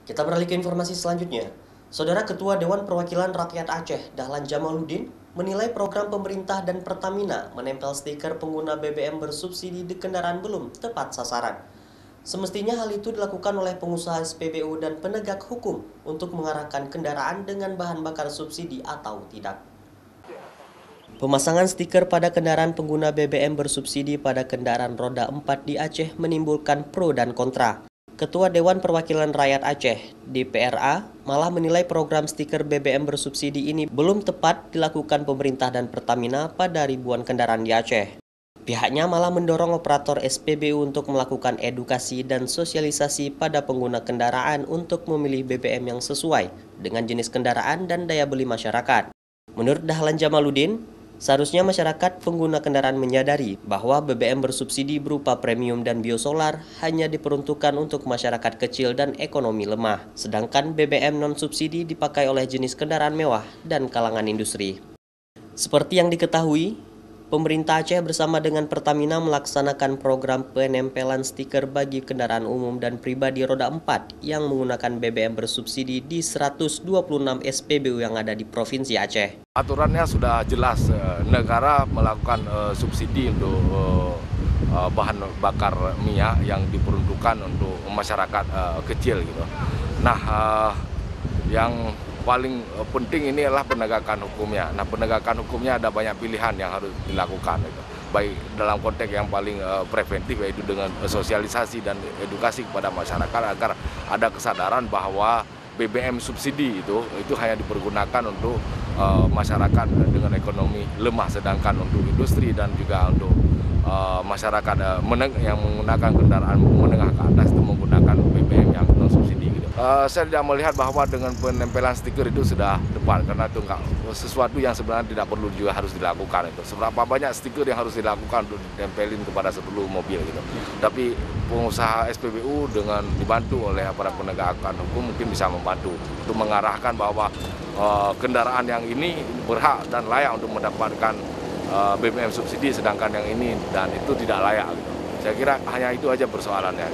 Kita beralih ke informasi selanjutnya. Saudara Ketua Dewan Perwakilan Rakyat Aceh, Dahlan Jamaluddin, menilai program pemerintah dan Pertamina menempel stiker pengguna BBM bersubsidi di kendaraan belum tepat sasaran. Semestinya hal itu dilakukan oleh pengusaha SPBU dan penegak hukum untuk mengarahkan kendaraan dengan bahan bakar subsidi atau tidak. Pemasangan stiker pada kendaraan pengguna BBM bersubsidi pada kendaraan roda 4 di Aceh menimbulkan pro dan kontra. Ketua Dewan Perwakilan Rakyat Aceh, DPRA, malah menilai program stiker BBM bersubsidi ini belum tepat dilakukan pemerintah dan Pertamina pada ribuan kendaraan di Aceh. Pihaknya malah mendorong operator SPBU untuk melakukan edukasi dan sosialisasi pada pengguna kendaraan untuk memilih BBM yang sesuai dengan jenis kendaraan dan daya beli masyarakat. Menurut Dahlan Jamaluddin, seharusnya masyarakat pengguna kendaraan menyadari bahwa BBM bersubsidi berupa premium dan biosolar hanya diperuntukkan untuk masyarakat kecil dan ekonomi lemah, sedangkan BBM non-subsidi dipakai oleh jenis kendaraan mewah dan kalangan industri. Seperti yang diketahui, pemerintah Aceh bersama dengan Pertamina melaksanakan program penempelan stiker bagi kendaraan umum dan pribadi roda 4 yang menggunakan BBM bersubsidi di 126 SPBU yang ada di Provinsi Aceh. Aturannya sudah jelas, negara melakukan subsidi untuk bahan bakar minyak yang diperuntukkan untuk masyarakat kecil gitu. Nah, yang paling penting ini adalah penegakan hukumnya. Nah, penegakan hukumnya ada banyak pilihan yang harus dilakukan gitu. Baik dalam konteks yang paling preventif, yaitu dengan sosialisasi dan edukasi kepada masyarakat agar ada kesadaran bahwa BBM subsidi itu hanya dipergunakan untuk masyarakat dengan ekonomi lemah, sedangkan untuk industri dan juga untuk masyarakat yang menggunakan kendaraan menengah ke atas itu menggunakan BBM yang non subsidi gitu. Saya tidak melihat bahwa dengan penempelan stiker itu sudah tepat, karena itu enggak sesuatu yang sebenarnya tidak perlu juga harus dilakukan itu. Seberapa banyak stiker yang harus dilakukan untuk ditempelin kepada seluruh mobil gitu. Tapi pengusaha SPBU dengan dibantu oleh para penegakan hukum mungkin bisa membantu untuk mengarahkan bahwa kendaraan yang ini berhak dan layak untuk mendapatkan BBM subsidi, sedangkan yang ini dan itu tidak layak gitu. Saya kira hanya itu aja persoalannya.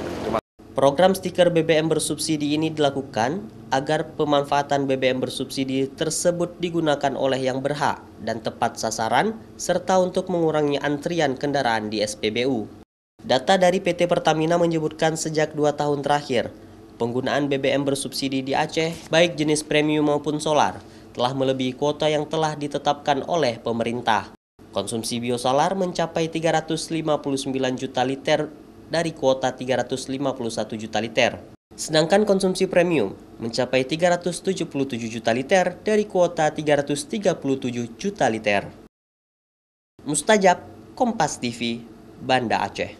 Program stiker BBM bersubsidi ini dilakukan agar pemanfaatan BBM bersubsidi tersebut digunakan oleh yang berhak dan tepat sasaran, serta untuk mengurangi antrian kendaraan di SPBU. Data dari PT Pertamina menyebutkan sejak 2 tahun terakhir, penggunaan BBM bersubsidi di Aceh, baik jenis premium maupun solar, telah melebihi kuota yang telah ditetapkan oleh pemerintah. Konsumsi biosolar mencapai 359 juta liter dari kuota 351 juta liter. Sedangkan konsumsi premium mencapai 377 juta liter dari kuota 337 juta liter. Mustajab, Kompas TV, Banda Aceh.